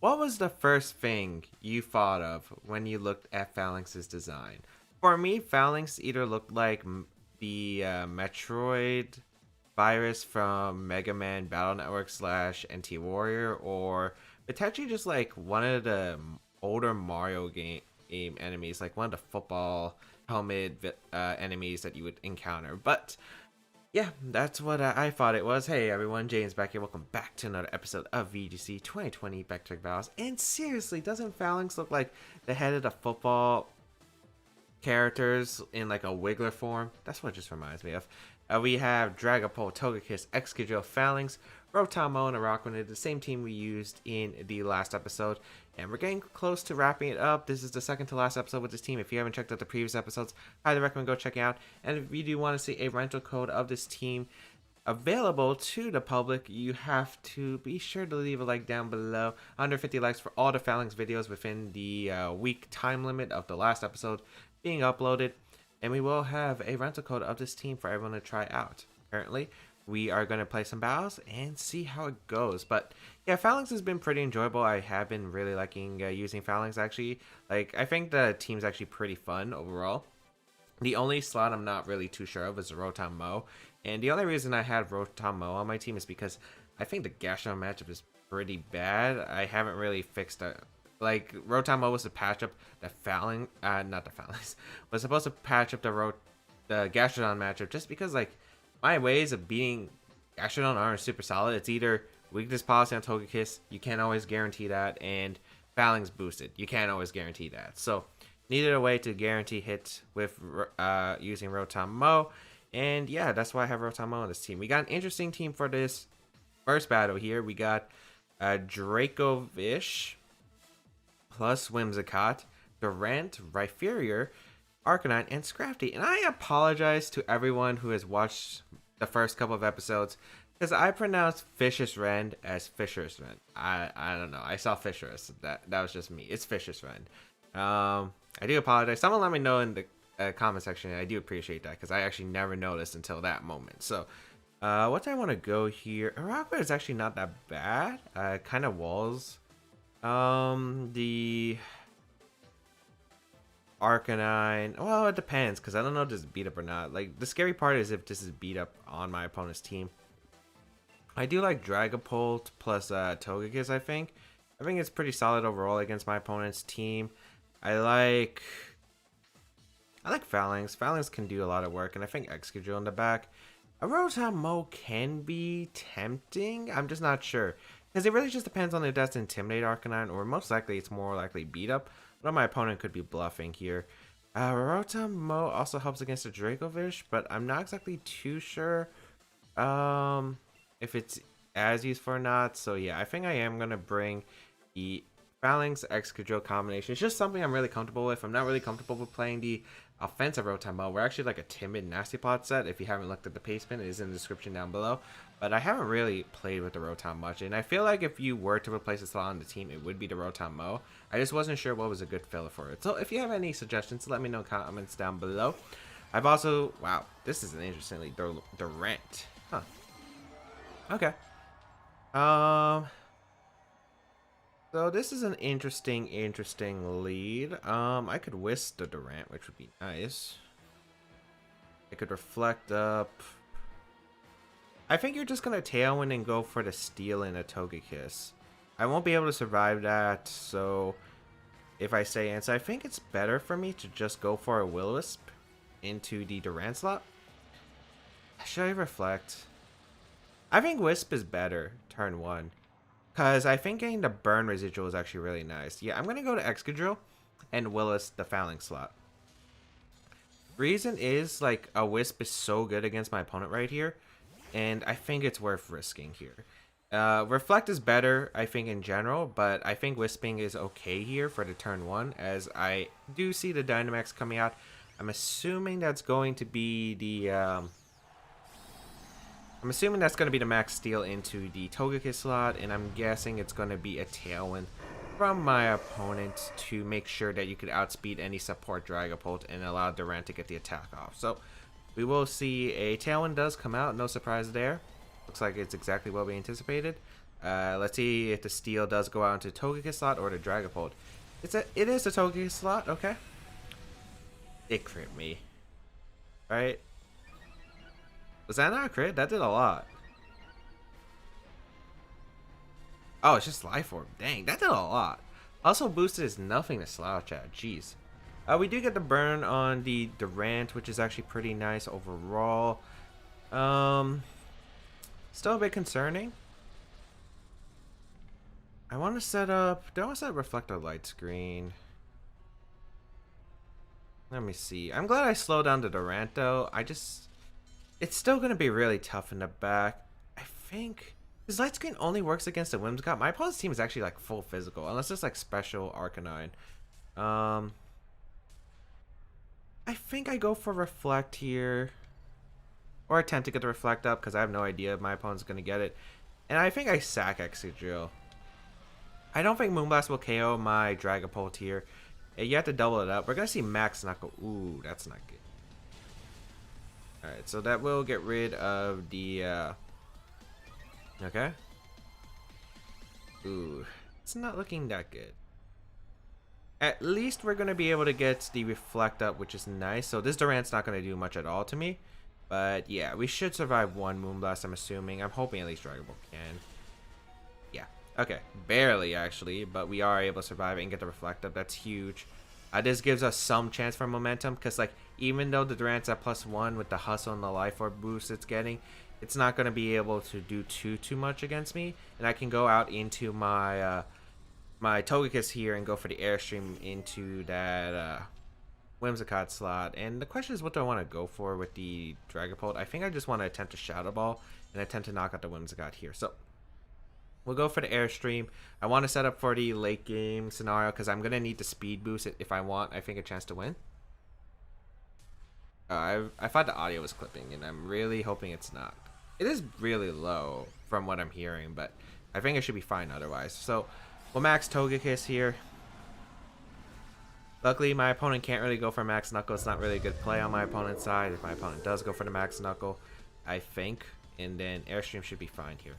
What was the first thing you thought of when you looked at Phalanx's design? For me, Phalanx either looked like the Metroid virus from Mega Man Battle Network slash NT Warrior, or potentially just like one of the older Mario game enemies, like one of the football helmet enemies that you would encounter. But yeah, that's what I thought it was. Hey everyone, James Baek here. Welcome back to another episode of VGC 2020 Baek Battles. And seriously, doesn't Phalanx look like the head of the football characters in like a Wiggler form? That's what it just reminds me of. We have Dragapult, Togekiss, Excadrill, Phalanx, Rotamo, and Araquanid, the same team we used in the last episode. And we're getting close to wrapping it up. This is the second to last episode with this team. If you haven't checked out the previous episodes, highly recommend go check it out. And if you do want to see a rental code of this team available to the public, you have to be sure to leave a like down below. Under 50 likes for all the Phalanx videos within the week time limit of the last episode being uploaded. And we will have a rental code of this team for everyone to try out. Currently, we are going to play some battles and see how it goes. But yeah, Phalanx has been pretty enjoyable. I have been really liking using Phalanx actually. Like, I think the team's actually pretty fun overall. The only slot I'm not really too sure of is the Rotamo. And the only reason I had Rotamo on my team is because I think the Gastrodon matchup is pretty bad. I haven't really fixed it. Like, Rotamo was to patch up the Phalanx, not the Phalanx, was supposed to patch up the Gastrodon matchup just because, like, my ways of beating Gastrodon aren't super solid. It's either weakness policy on Togekiss, you can't always guarantee that, and Phalanx boosted, you can't always guarantee that. So, needed a way to guarantee hits with using Rotamo, and yeah, that's why I have Rotamo on this team. We got an interesting team for this first battle here. We got Dracovish plus Whimsicott, Durant, Rhyperior, Arcanine, and Scrafty. And I apologize to everyone who has watched the first couple of episodes because I pronounced Fisher's Rend as Fisher's Rend. I don't know. I saw Fisher's. That was just me. It's Fisher's Rend. I do apologize. Someone let me know in the comment section. I do appreciate that because I actually never noticed until that moment. So, what do I want to go here? Araquanid is actually not that bad. Kind of walls. The Arcanine, well, it depends because I don't know if this is beat up or not. Like, the scary part is if this is beat up on my opponent's team. I do like Dragapult plus Togekiss. I think it's pretty solid overall against my opponent's team. I like Phalanx. Phalanx can do a lot of work, and I think Excadrill in the back. A Rotamo can be tempting. I'm just not sure. Because it really just depends on if that's Intimidate Arcanine, or most likely it's more likely Beat Up. But my opponent could be bluffing here. Rotamo also helps against the Dracovish, but I'm not exactly too sure if it's as useful or not. So yeah, I think I am going to bring the Phalanx Excadrill combination. It's just something I'm really comfortable with. I'm not really comfortable with playing the offensive Rotamo. We're actually like a timid Nasty Plot set. If you haven't looked at the placement, it is in the description down below. But I haven't really played with the Rotom much, and I feel like if you were to replace a slot on the team, it would be the Rotamo. I just wasn't sure what was a good filler for it. So if you have any suggestions, let me know in comments down below. I've also, wow, this is an interestingly Durant. Huh. Okay. So this is an interesting lead. I could whisk the Durant, which would be nice. I could reflect up. I think you're just gonna Tailwind and go for the Steel and a Togekiss. I won't be able to survive that, so if I say answer, I think it's better for me to just go for a Will-O-Wisp into the Durant slot. Should I reflect? I think Wisp is better turn one, because I think getting the burn residual is actually really nice. Yeah, I'm gonna go to Excadrill and Will-O-Wisp the Phalanx slot. Reason is, like, a Wisp is so good against my opponent right here, and I think it's worth risking here. Reflect is better, I think, in general, but I think Wisping is okay here for the turn one, as I do see the Dynamax coming out. I'm assuming that's going to be the, Max Steel into the Togekiss slot, and I'm guessing it's going to be a Tailwind from my opponent to make sure that you could outspeed any support Dragapult and allow Durant to get the attack off. So we will see a Tailwind does come out, no surprise there. Looks like it's exactly what we anticipated. Let's see if the steel does go out into Togekiss slot or the Dragapult. It is a Togekiss slot, okay. It crit me. Right? Was that not a crit? That did a lot. Oh, it's just Life Orb. Dang, that did a lot. Also boosted is nothing to slouch at. Jeez. We do get the burn on the Durant, which is actually pretty nice overall. Still a bit concerning. I want to set up... Do I want to set up Reflector Light Screen? Let me see. I'm glad I slowed down the Durant, though. It's still going to be really tough in the back. I think... His Light Screen only works against the Whimsicott. My opponent's team is actually, like, full physical. Unless it's, like, special Arcanine. I think I go for Reflect here. Or attempt to get the Reflect up, because I have no idea if my opponent's going to get it. And I think I sack Excadrill. I don't think Moonblast will KO my Dragapult here. You have to double it up. We're going to see Max Knuckle. Ooh, that's not good. Alright, so that will get rid of the... Okay. Ooh, it's not looking that good. At least we're going to be able to get the Reflect up, which is nice. So this Durant's not going to do much at all to me. But yeah, we should survive one Moonblast, I'm assuming. I'm hoping at least Dragapult can. Yeah. Okay, barely actually, but we are able to survive it and get the Reflect up. That's huge. This gives us some chance for momentum, because like even though the Durant's at +1 with the Hustle and the Life Orb boost it's getting, it's not going to be able to do too much against me, and I can go out into my my Togekiss here and go for the Airstream into that Whimsicott slot. And the question is, what do I want to go for with the Dragapult? I think I just want to attempt to Shadow Ball and attempt to knock out the Whimsicott here. So we'll go for the Airstream. I want to set up for the late game scenario because I'm going to need to speed boost it if I want, I think, a chance to win. I thought the audio was clipping, and I'm really hoping it's not. It is really low from what I'm hearing, but I think it should be fine otherwise. So we'll max Togekiss here. Luckily, my opponent can't really go for Max Knuckle. It's not really a good play on my opponent's side. If my opponent does go for the Max Knuckle, I think, and then Airstream should be fine here.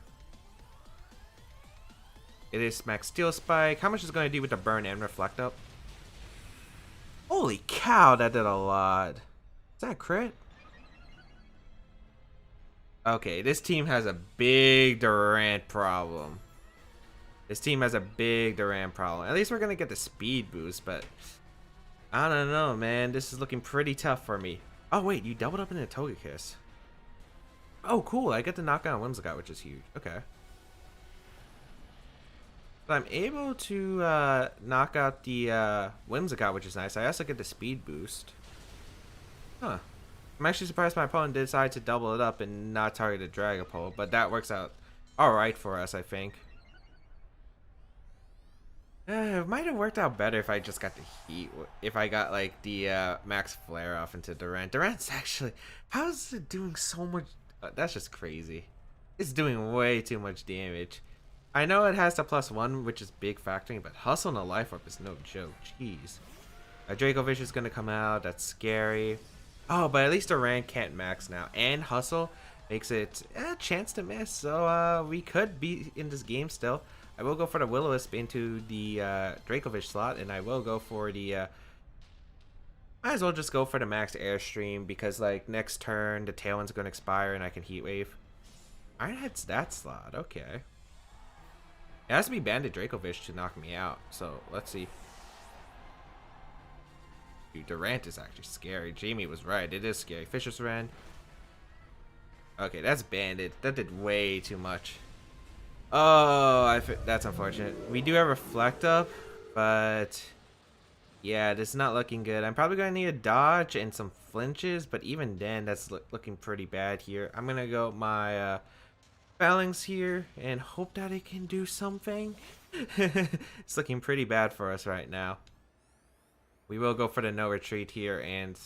It is Max Steel Spike. How much is it going to do with the burn and Reflect up? Holy cow, that did a lot. Is that a crit? Okay, this team has a big Durant problem. This team has a big Durant problem. At least we're going to get the speed boost, but I don't know, man. This is looking pretty tough for me. Oh, wait, you doubled up into Togekiss. Oh, cool. I get to knock out Whimsicott, which is huge. Okay. But I'm able to knock out the Whimsicott, which is nice. I also get the speed boost. Huh. I'm actually surprised my opponent decided to double it up and not target a Dragapult, but that works out alright for us, I think. It might have worked out better if I just got the heat. If I got like the max flare off into Durant. Durant's actually, how is it doing so much? That's just crazy. It's doing way too much damage. I know it has the +1, which is big factoring, but Hustle and a Life Orb is no joke. Jeez. A Draco Fish is gonna come out. That's scary. Oh, but at least Durant can't max now, and Hustle makes it a chance to miss. So we could be in this game still. I will go for the Will-O-Wisp into the Dracovish slot, and I will go for the... might as well just go for the max Airstream, because like next turn the Tailwind's going to expire and I can Heat Wave. Ironhead's that slot, okay. It has to be Banded Dracovish to knock me out, so let's see. Dude, Durant is actually scary. Jamie was right, it is scary. Fisher's Wren. Okay, that's Banded. That did way too much. Oh, that's unfortunate. We do have Reflect up, but yeah, this is not looking good. I'm probably going to need a dodge and some flinches, but even then, that's looking pretty bad here. I'm going to go my Phalanx here and hope that it can do something. It's looking pretty bad for us right now. We will go for the no retreat here, and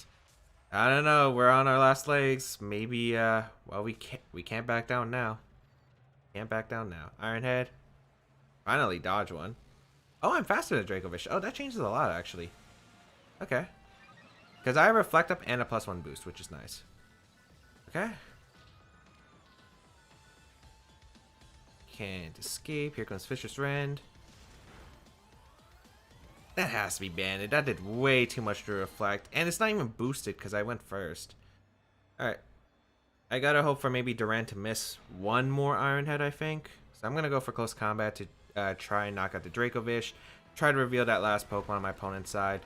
I don't know. We're on our last legs. Maybe, well, we can't back down now. Can't back down now. Ironhead. Finally dodge one. Oh, I'm faster than Dracovish. Oh, that changes a lot, actually. Okay. Because I have Reflect up and a +1 boost, which is nice. Okay. can't escape. Here comes Fisher's Rend. That has to be banded. That did way too much to reflect. And it's not even boosted because I went first. Alright. I gotta hope for maybe Durant to miss one more Iron Head, I think. So I'm gonna go for close combat to try and knock out the Dracovish. Try to reveal that last Pokemon on my opponent's side.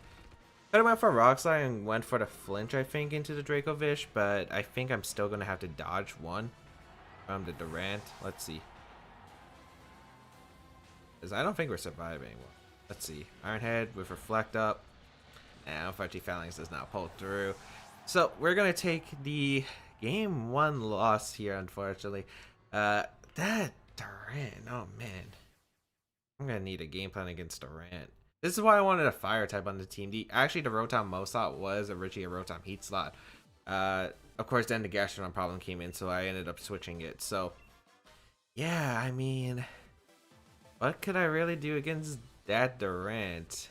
Could have went for Rock Slide and went for the flinch, I think, into the Dracovish. But I think I'm still gonna have to dodge one from the Durant. Let's see. Because I don't think we're surviving. Let's see. Iron Head with Reflect up. And unfortunately, Phalanx does not pull through. So we're going to take the game 1 loss here, unfortunately. That Durant. Oh, man. I'm going to need a game plan against Durant. This is why I wanted a fire type on the team. Actually, the Rotom Mo slot was originally a Rotom Heat slot. Of course, then the Gastrodon problem came in, so I ended up switching it. So, yeah, I mean, what could I really do against that Durant?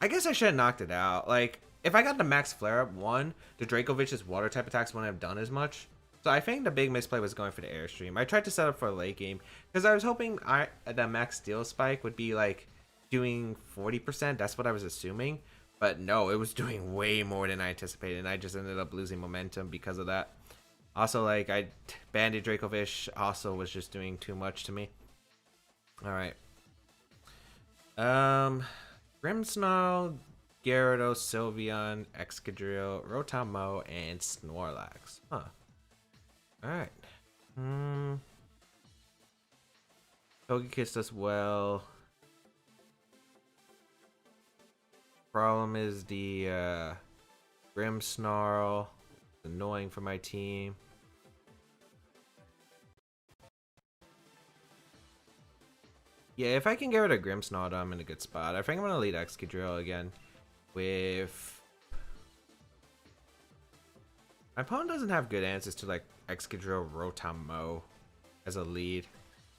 I guess I should have knocked it out. Like, if I got the max flare up one, the Dracovich's water type attacks wouldn't have done as much. So I think the big misplay was going for the Airstream. I tried to set up for a late game because I was hoping the max steel spike would be like doing 40%. That's what I was assuming. But no, it was doing way more than I anticipated, and I just ended up losing momentum because of that. Also, like, Banded Dracovish also was just doing too much to me. Alright. Grimmsnarl, Gyarados, Sylveon, Excadrill, Rotom-Mow, and Snorlax. Huh. Alright. Togekiss does well. Problem is the Grimmsnarl. It's annoying for my team. Yeah, if I can get rid of Grimmsnarl, I'm in a good spot. I think I'm going to lead Excadrill again with... My opponent doesn't have good answers to like Excadrill, Rotom-Mow as a lead.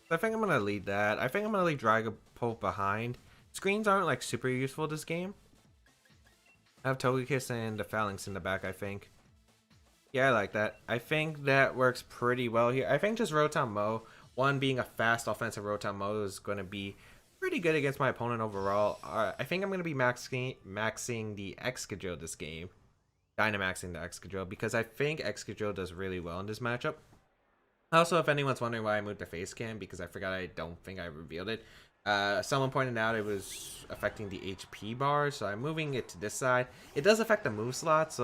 So I think I'm going to lead that. I think I'm going to leave Dragapult behind. Screens aren't like super useful this game. I have Togekiss and the Phalanx in the back, I think. Yeah, I like that. I think that works pretty well here. I think just Rotom-Mow, one being a fast offensive Rotom-Mow, is going to be pretty good against my opponent overall. I think I'm going to be maxing the Excadrill this game. Dynamaxing the Excadrill, because I think Excadrill does really well in this matchup. Also, if anyone's wondering why I moved the face cam, because I forgot, I don't think I revealed it. Someone pointed out it was affecting the HP bar, so I'm moving it to this side. It does affect the move slot,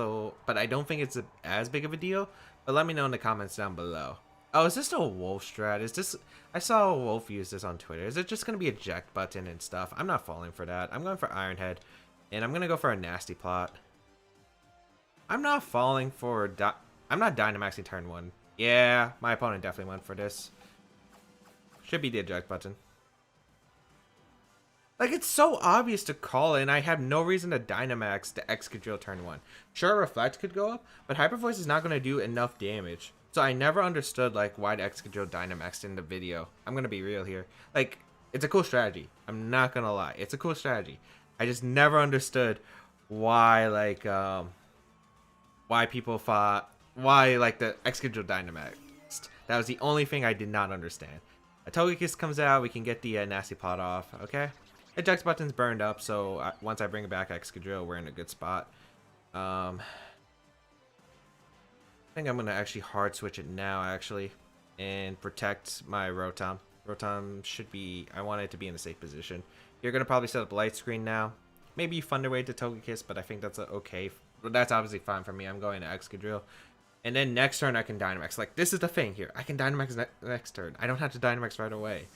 but I don't think it's as big of a deal. But let me know in the comments down below. Oh, is this a Wolf strat? Is this? I saw a Wolf use this on Twitter. Is it just gonna be eject button and stuff? I'm not falling for that. I'm going for Iron Head, and I'm gonna go for a nasty plot. I'm not falling for. I'm not Dynamaxing turn 1. Yeah, my opponent definitely went for this. Should be the eject button. Like, it's so obvious to call it, and I have no reason to Dynamax the Excadrill turn 1. Sure, Reflect could go up, but Hyper Voice is not going to do enough damage. So I never understood, like, why the Excadrill Dynamaxed in the video. I'm going to be real here. Like, it's a cool strategy. I'm not going to lie. It's a cool strategy. I just never understood why, like, why people thought, why, like, the Excadrill Dynamaxed. That was the only thing I did not understand. A Togekiss comes out, we can get the nasty plot off, okay? Eject button's burned up, so once I bring back Excadrill, we're in a good spot. I think I'm going to actually hard switch it now, actually, and protect my Rotom. Rotom should be, I want it to be in a safe position. You're going to probably set up Light Screen now. Maybe Thunder Wave to Togekiss, but I think that's okay. That's obviously fine for me. I'm going to Excadrill. And then next turn, I can Dynamax. Like, this is the thing here. I can Dynamax next turn. I don't have to Dynamax right away.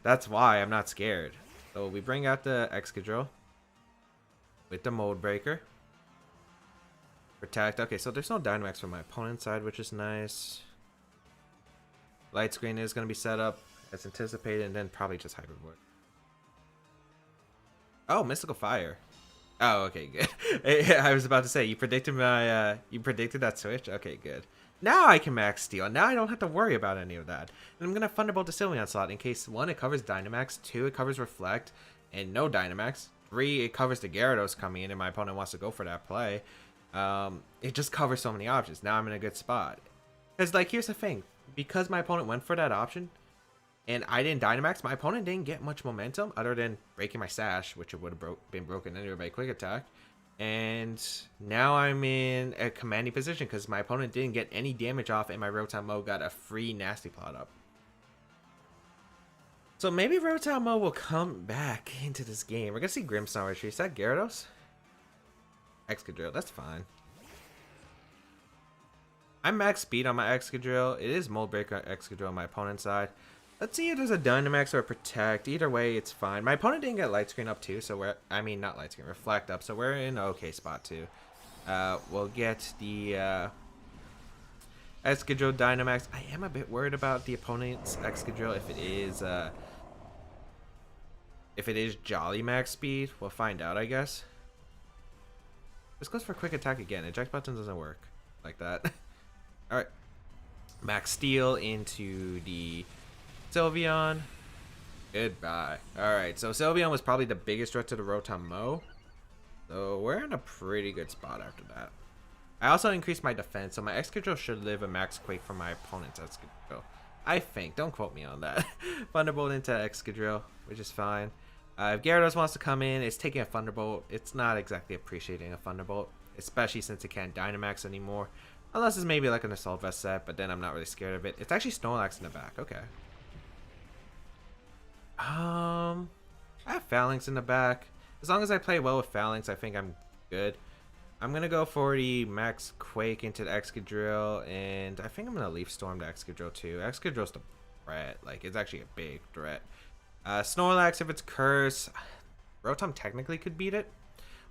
That's why I'm not scared. So we bring out the Excadrill with the Mold Breaker. Protect. Okay, so there's no Dynamax from my opponent's side, which is nice. Light Screen is going to be set up as anticipated, and then probably just Hyper Voice. Oh, Mystical Fire. Oh, okay, good. I was about to say, you predicted my, you predicted that switch? Okay, good. Now I can max Steel. Now I don't have to worry about any of that. And I'm going to Thunderbolt the Sylveon slot in case, 1, it covers Dynamax, 2, it covers Reflect, and no Dynamax. 3, it covers the Gyarados coming in, and my opponent wants to go for that play. It just covers so many options. Now I'm in a good spot. Because, like, here's the thing. because my opponent went for that option and I didn't Dynamax, my opponent didn't get much momentum other than breaking my Sash, which would have been broken anyway by Quick Attack. And now I'm in a commanding position because my opponent didn't get any damage off and my Rotom Mo got a free Nasty Plot up. So maybe Rotom Mo will come back into this game. We're going to see Grimmsnarl retreat. Is that Gyarados? Excadrill, that's fine. I'm max speed on my Excadrill. It is Mold Breaker Excadrill on my opponent's side. Let's see if there's a Dynamax or a Protect. Either way, it's fine. My opponent didn't get Light Screen up too, so we're... I mean, not Light Screen, Reflect up, so we're in an okay spot too. We'll get the Excadrill Dynamax. I am a bit worried about the opponent's Excadrill if it is Jolly max speed. We'll find out, I guess. This goes for Quick Attack again. Eject button doesn't work like that. Alright. Max Steel into the Sylveon. Goodbye. Alright, so Sylveon was probably the biggest threat to the Rotom Mo. So we're in a pretty good spot after that. I also increased my defense, so my Excadrill should live a max Quake from my opponent's Excadrill. I think. Don't quote me on that. Thunderbolt into Excadrill, which is fine. If Gyarados wants to come in, it's taking a Thunderbolt. It's not exactly appreciating a Thunderbolt, especially since it can't Dynamax anymore. Unless it's maybe like an Assault Vest set, but then I'm not really scared of it. It's actually Snorlax in the back. Okay. I have Phalanx in the back. As long as I play well with Phalanx, I think I'm good. I'm going to go for the Max Quake into the Excadrill, and I think I'm going to Leaf Storm the Excadrill too. Excadrill's the threat. Like, it's actually a big threat. Snorlax, if it's Curse, Rotom technically could beat it.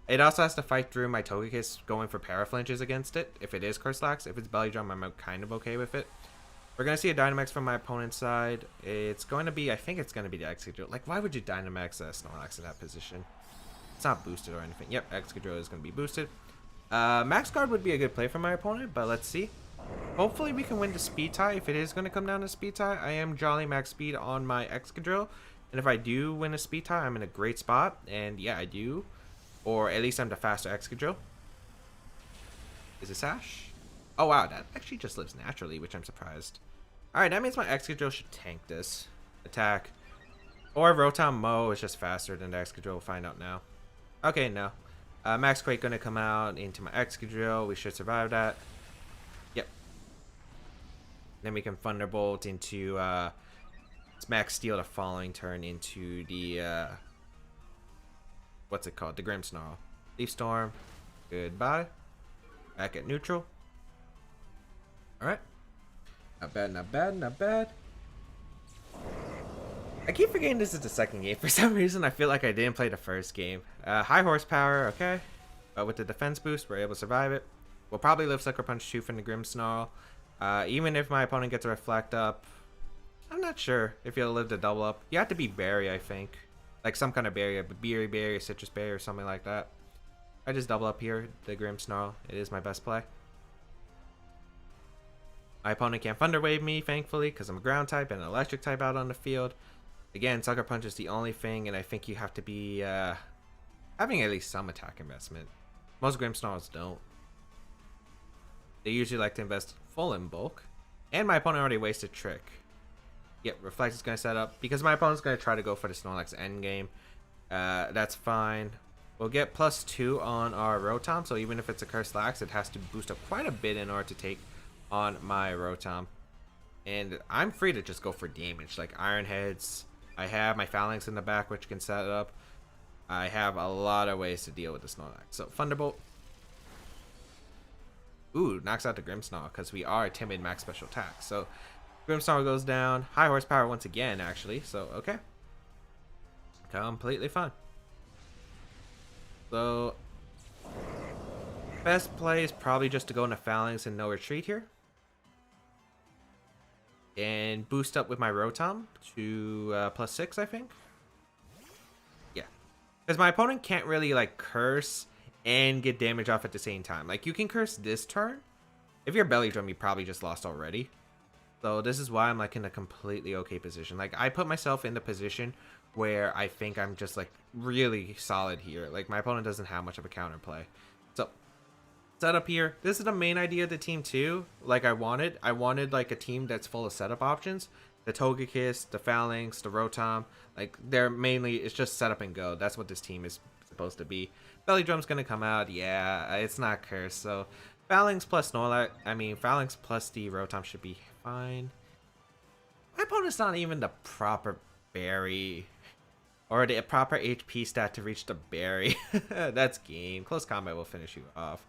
It also has to fight through my Togekiss going for Paraflinches against it, if it is Curse-Lax. If it's Belly Drum, I'm kind of okay with it. We're going to see a Dynamax from my opponent's side. It's going to be, I think it's going to be the Excadrill. Like, why would you Dynamax Snorlax in that position? It's not boosted or anything. Yep, Excadrill is going to be boosted. Max Guard would be a good play for my opponent, but let's see. Hopefully we can win the speed tie. If it is going to come down to speed tie, I am Jolly Max Speed on my Excadrill. And if I do win a speed tie, I'm in a great spot. And yeah, I do. Or at least I'm the faster Excadrill. Is it Sash? Oh wow, that actually just lives naturally, which I'm surprised. Alright, that means my Excadrill should tank this attack. Or Rotom Mo is just faster than the Excadrill. We'll find out now. Okay, no. Max Quake gonna come out into my Excadrill. We should survive that. Yep. Then we can Thunderbolt into it's Max Steel the following turn into the what's it called? The Grimmsnarl. Leaf Storm. Goodbye. Back at neutral. Alright. Not bad, not bad, not bad. I keep forgetting this is the second game. For some reason, I feel like I didn't play the first game. High horsepower, okay. But with the defense boost, we're able to survive it. We'll probably live Sucker Punch 2 from the Grimmsnarl. Even if my opponent gets a Reflect up, I'm not sure if he'll live the double up. You have to be Berry, I think. Like some kind of berry, a berry, a citrus berry, or something like that. I just double up here, the Grimmsnarl. It is my best play. My opponent can't Thunder Wave me, thankfully, because I'm a ground type and an electric type out on the field. Again, Sucker Punch is the only thing, and I think you have to be having at least some attack investment. Most Grimmsnarls don't. They usually like to invest full in bulk. And my opponent already wasted Trick. Yep, Reflect is going to set up. Because my opponent's going to try to go for the Snorlax endgame. That's fine. We'll get +2 on our Rotom, so even if it's a Curse-Lax, it has to boost up quite a bit in order to take on my Rotom. And I'm free to just go for damage, like Iron Heads. I have my Phalanx in the back, which can set it up. I have a lot of ways to deal with the Snorlax. So, Thunderbolt. Ooh, knocks out the Grimmsnarl, because we are a timid max special attack. So, Grimmsnarl goes down. High horsepower once again, actually. So, okay. Completely fine. So, best play is probably just to go into Phalanx and no retreat here. And boost up with my Rotom to +6, I think. Yeah. Because my opponent can't really, like, curse and get damage off at the same time. Like, you can curse this turn. If you're Belly Drum, you probably just lost already. So this is why I'm, like, in a completely okay position. Like, I put myself in the position where I think I'm just, like, really solid here. Like, my opponent doesn't have much of a counterplay. So, Setup here. This is the main idea of the team too. Like I wanted like a team that's full of setup options. The Togekiss, the Phalanx, the Rotom. Like they're mainly, it's just setup and go. That's what this team is supposed to be. Belly Drum's gonna come out. Yeah, it's not cursed. So Phalanx plus Snorlax. I mean Phalanx plus the Rotom should be fine. My opponent's not even the proper berry. Or the proper HP stat to reach the berry. That's game. Close combat will finish you off.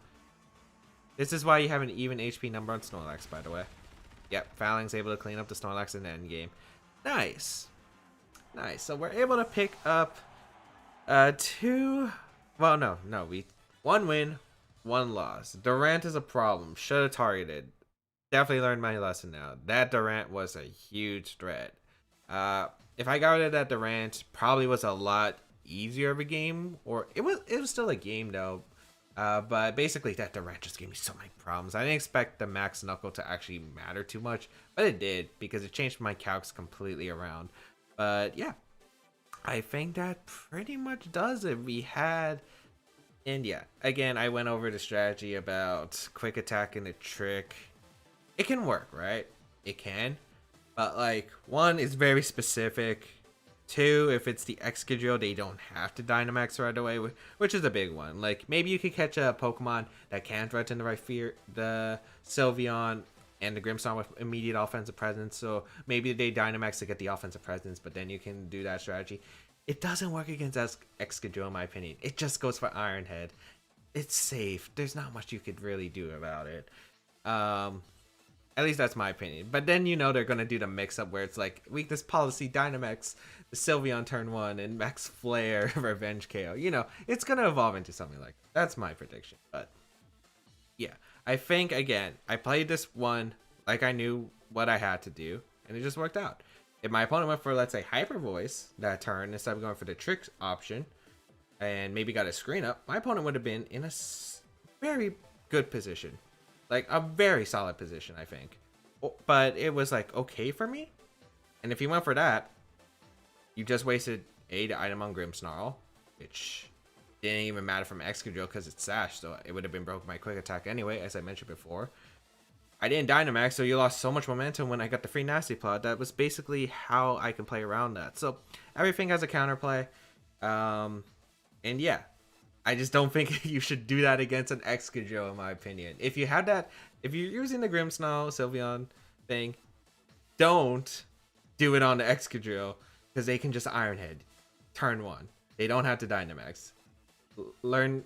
This is why you have an even HP number on Snorlax, by the way. Yep, Phalanx able to clean up the Snorlax in the end game. Nice. Nice. So we're able to pick up two... Well, no. One win, one loss. Durant is a problem. Should have targeted. Definitely learned my lesson now. That Durant was a huge threat. If I got rid of that Durant, probably was a lot easier of a game. Or it was still a game though. But basically that Durant just gave me so many problems. I didn't expect the Max Knuckle to actually matter too much, but it did because it changed my calcs completely around. But yeah, I think that pretty much does it. We had, and yeah, again, I went over the strategy about quick attack and the trick. It can work, right? It can, but like one is very specific. Two, if it's the Excadrill, they don't have to Dynamax right away, which is a big one. Like, maybe you could catch a Pokemon that can threaten the Sylveon and the Grimmsnarl with immediate offensive presence, so maybe they Dynamax to get the offensive presence, but then you can do that strategy. It doesn't work against Excadrill, in my opinion. It just goes for Iron Head. It's safe. There's not much you could really do about it. At least that's my opinion. But then you know they're going to do the mix-up where it's like, weakness policy, Dynamax, the Sylveon turn 1, and Max Flare, Revenge KO. You know, it's going to evolve into something like that. That's my prediction. But, yeah. I think, again, I played this one like I knew what I had to do, and it just worked out. If my opponent went for, let's say, Hyper Voice that turn, instead of going for the Trick option, and maybe got a screen up, my opponent would have been in a very good position. Like, a very solid position, I think. But it was, like, okay for me. And if you went for that, you just wasted the item on Grimmsnarl, which didn't even matter from Excadrill because it's Sash, so it would have been broken by Quick Attack anyway, as I mentioned before. I didn't Dynamax, so you lost so much momentum when I got the free Nasty Plot. That was basically how I can play around that. So, everything has a counterplay. And yeah. I just don't think you should do that against an Excadrill, in my opinion. If you have that, if you're using the Grimmsnarl, Sylveon thing, don't do it on the Excadrill because they can just Iron Head turn 1. They don't have to Dynamax. Learn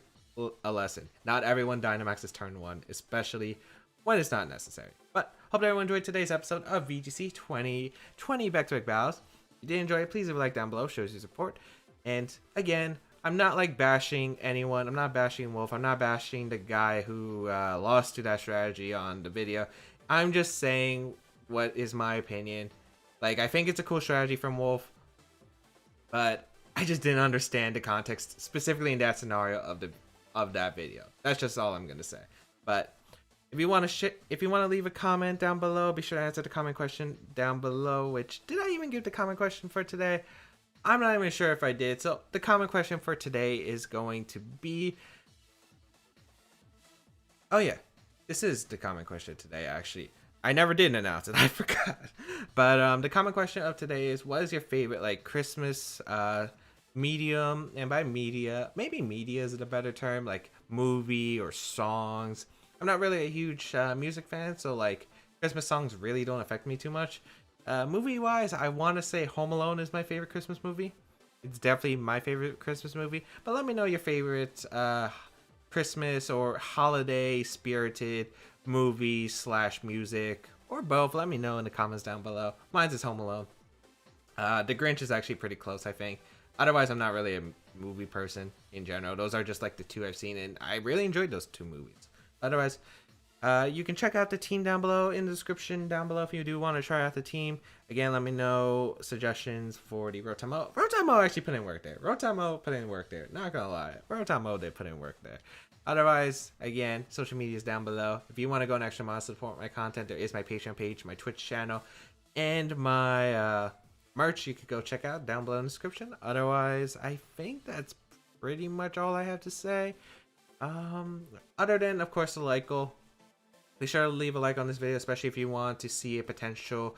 a lesson. Not everyone Dynamaxes turn 1, especially when it's not necessary. But hope everyone enjoyed today's episode of VGC 2020 Baek Battles. If you did enjoy it, please leave a like down below. Shows your support. And again, I'm not like bashing anyone. I'm not bashing Wolf. I'm not bashing the guy who lost to that strategy on the video. I'm just saying what is my opinion. Like, I think it's a cool strategy from Wolf, but I just didn't understand the context specifically in that scenario of that video. That's just all I'm gonna say. But if you want to leave a comment down below, be sure to answer the comment question down below. Which, did I even give the comment question for today? I'm not even sure if I did. So the comment question for today is going to be... Oh yeah, this is the comment question today, actually. I never did announce it. I forgot. But the comment question of today is, what is your favorite like Christmas medium? And by media, maybe media is a better term, like movie or songs. I'm not really a huge music fan, so like Christmas songs really don't affect me too much. Movie wise, I want to say Home Alone is my favorite Christmas movie. It's definitely my favorite Christmas movie. But let me know your favorite Christmas or holiday spirited movie / music, or both. Let me know in the comments down below. Mine's is Home Alone. The Grinch is actually pretty close, I think. Otherwise, I'm not really a movie person in general. Those are just like the two I've seen, and I really enjoyed those two movies. Otherwise, you can check out the team down below in the description down below if you do want to try out the team. Again, let me know suggestions for the Rotom. Rotom actually put in work there. Rotom put in work there. Not gonna lie. Rotom did put in work there. Otherwise, again, social media is down below. If you want to go an extra mile to support my content, there is my Patreon page, my Twitch channel, and my merch you could go check out down below in the description. Otherwise, I think that's pretty much all I have to say. Other than, of course, the like goal, be sure to leave a like on this video, especially if you want to see a potential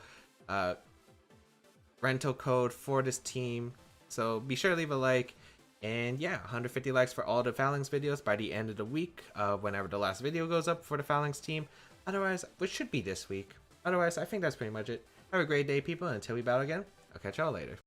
rental code for this team. So be sure to leave a like. And yeah, 150 likes for all the Phalanx videos by the end of the week, whenever the last video goes up for the Phalanx team. Otherwise, which should be this week. Otherwise, I think that's pretty much it. Have a great day, people, and until we battle again, I'll catch y'all later.